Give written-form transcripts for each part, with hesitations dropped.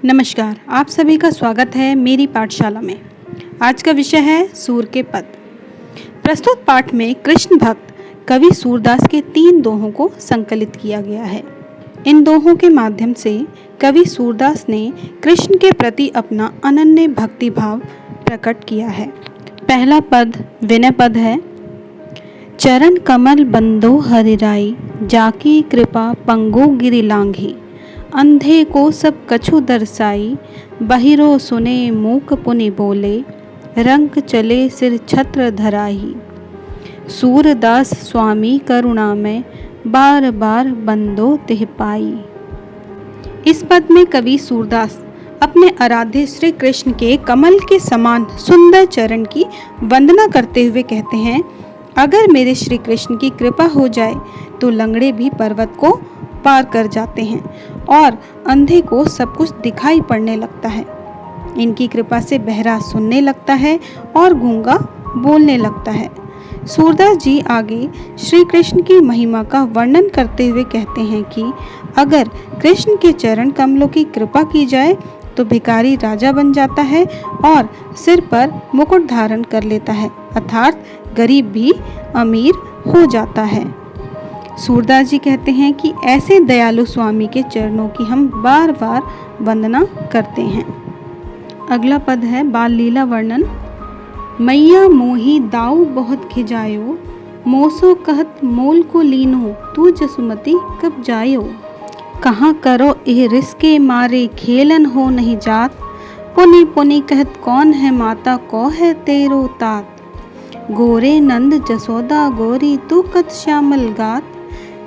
नमस्कार, आप सभी का स्वागत है मेरी पाठशाला में। आज का विषय है सूर के पद। प्रस्तुत पाठ में कृष्ण भक्त कवि सूरदास के 3 दोहों को संकलित किया गया है। इन दोहों के माध्यम से कवि सूरदास ने कृष्ण के प्रति अपना अनन्य भक्ति भाव प्रकट किया है। पहला पद विनय पद है। चरण कमल बंदो हरिराई, जाकी कृपा पंगो गिरि लांघी। अंधे को सब कछु दर्शाई, बहिरो सुने मूक पुनि बोले। रंग चले सिर छत्र धराही, सूरदास स्वामी करुणा में। बार बार बंदो तिह पाई। इस पद में कवि सूरदास अपने आराध्य श्री कृष्ण के कमल के समान सुंदर चरण की वंदना करते हुए कहते हैं, अगर मेरे श्री कृष्ण की कृपा हो जाए तो लंगड़े भी पर्वत को पार कर जाते हैं और अंधे को सब कुछ दिखाई पड़ने लगता है। इनकी कृपा से बहरा सुनने लगता है और गूंगा बोलने लगता है। सूरदास जी आगे श्री कृष्ण की महिमा का वर्णन करते हुए कहते हैं कि अगर कृष्ण के चरण कमलों की कृपा की जाए तो भिखारी राजा बन जाता है और सिर पर मुकुट धारण कर लेता है, अर्थात गरीब भी अमीर हो जाता है। सूरदास जी कहते हैं कि ऐसे दयालु स्वामी के चरणों की हम बार बार वंदना करते हैं। अगला पद है बाल लीला वर्णन। मैया मोही दाऊ बहुत खिजायो, मोसो कहत मोल को लीनो। तू जसुमती कब जायो, कहाँ करो एह रिसके मारे। खेलन हो नहीं जात, पुनि पुनि कहत कौन है माता। को है तेरो तात, गोरे नंद जसोदा गोरी। तू कत श्यामल गात,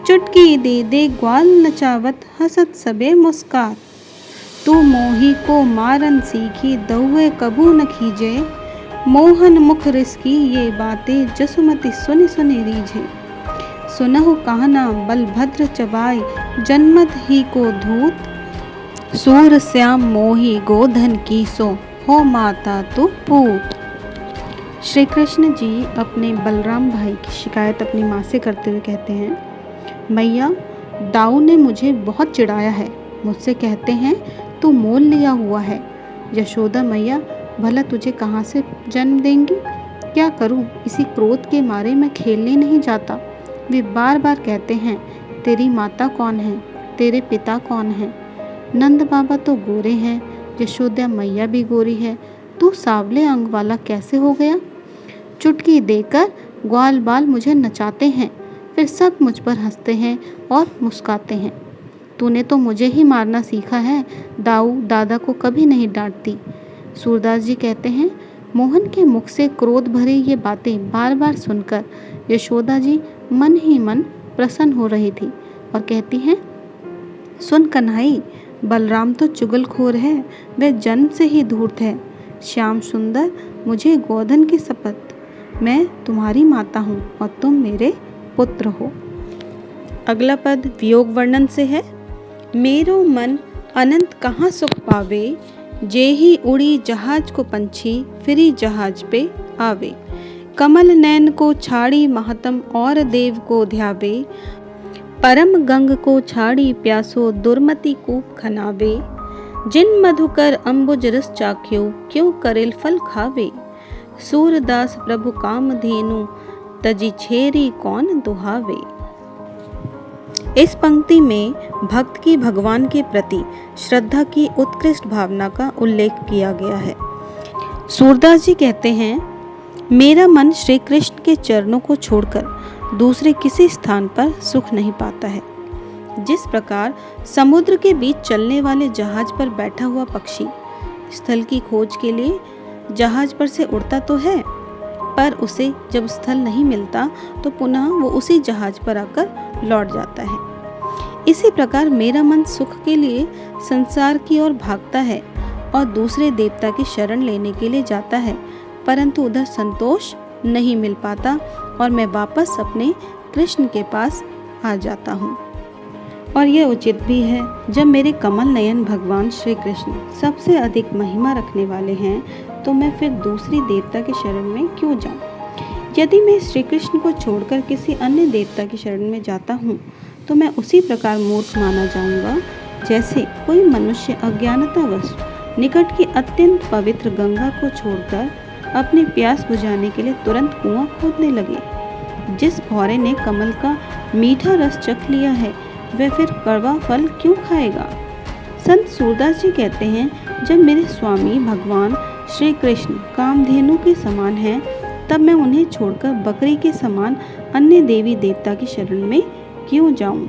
चुटकी दे दे ग्वाल नचावत। हसत सबे मुस्कात, तू मोही को मारन सीखी। दौए कबू न खीजे, मोहन मुख रिसकी। ये बातें जसुमती सुनि सुनि रीझे। सुनहु कहना बलभद्र चबाई, जन्मत ही को धूत। सूर श्याम मोही गोधन की सो, हो माता तू पूत। श्री कृष्ण जी अपने बलराम भाई की शिकायत अपनी माँ से करते हुए कहते हैं, मैया दाऊ ने मुझे बहुत चिढ़ाया है। मुझसे कहते हैं तू मोल लिया हुआ है। यशोदा मैया भला तुझे कहाँ से जन्म देंगी। क्या करूँ, इसी क्रोध के मारे मैं खेलने नहीं जाता। वे बार बार कहते हैं तेरी माता कौन है, तेरे पिता कौन है। नंद बाबा तो गोरे हैं, यशोदा मैया भी गोरी है, तू सावले अंग वाला कैसे हो गया। चुटकी देकर ग्वाल बाल मुझे नचाते हैं, फिर सब मुझ पर हंसते हैं और मुस्काते हैं। तूने तो मुझे ही मारना सीखा है, दाऊ दादा को कभी नहीं डांटती। सूरदास जी कहते हैं, मोहन के मुख से क्रोध भरी ये बातें बार बार सुनकर यशोदा जी मन ही मन प्रसन्न हो रही थी और कहती हैं, सुन कन्हई, बलराम तो चुगलखोर है, वह जन्म से ही धूर्त है। श्याम सुंदर, मुझे गोधन की शपथ, मैं तुम्हारी माता हूँ और तुम मेरे पुत्र हो। अगला पद वियोग वर्णन से है। मेरो मन अनंत कहाँ सुख पावे, जेही उड़ी जहाज को पंछी। फिरी जहाज पे आवे, कमल नैन को छाड़ी महतम। और देव को ध्यावे, परम गंग को छाड़ी प्यासो। दुर्मति कूप खनावे, जिन मधुकर अम्बुज रस चाख्यो। क्यों करेल फल खावे, सूरदास प्रभु काम धेनु। तजी छेरी कौन दुहावे। इस पंक्ति में भक्त की भगवान के प्रति श्रद्धा की उत्कृष्ट भावना का उल्लेख किया गया है। सूरदास जी कहते हैं, मेरा मन श्री कृष्ण के चरणों को छोड़कर दूसरे किसी स्थान पर सुख नहीं पाता है। जिस प्रकार समुद्र के बीच चलने वाले जहाज पर बैठा हुआ पक्षी स्थल की खोज के लिए जहाज पर से उड़ता तो है, पर उसे जब स्थल नहीं मिलता तो पुनः वो उसी जहाज पर आकर लौट जाता है। इसी प्रकार मेरा मन सुख के लिए संसार की ओर भागता है और दूसरे देवता की शरण लेने के लिए जाता है, परंतु उधर संतोष नहीं मिल पाता और मैं वापस अपने कृष्ण के पास आ जाता हूँ। और यह उचित भी है, जब मेरे कमल नयन भगवान श्री कृष्ण सबसे अधिक महिमा रखने वाले हैं तो मैं फिर दूसरी देवता के शरण में क्यों जाऊं। यदि मैं श्री कृष्ण को छोड़कर किसी अन्य देवता की शरण में जाता हूँ तो मैं उसी प्रकार मूर्ख माना जाऊंगा जैसे कोई मनुष्य अज्ञानतावश निकट की अत्यंत पवित्र गंगा को छोड़कर अपनी प्यास बुझाने के लिए तुरंत कुआं खोदने लगे। जिस भौरे ने कमल का मीठा रस चख लिया है वह फिर कड़वा फल क्यों खाएगा। संत सूरदास जी कहते हैं, जब मेरे स्वामी भगवान श्री कृष्ण कामधेनु के समान हैं, तब मैं उन्हें छोड़कर बकरी के समान अन्य देवी देवता की शरण में क्यों जाऊं।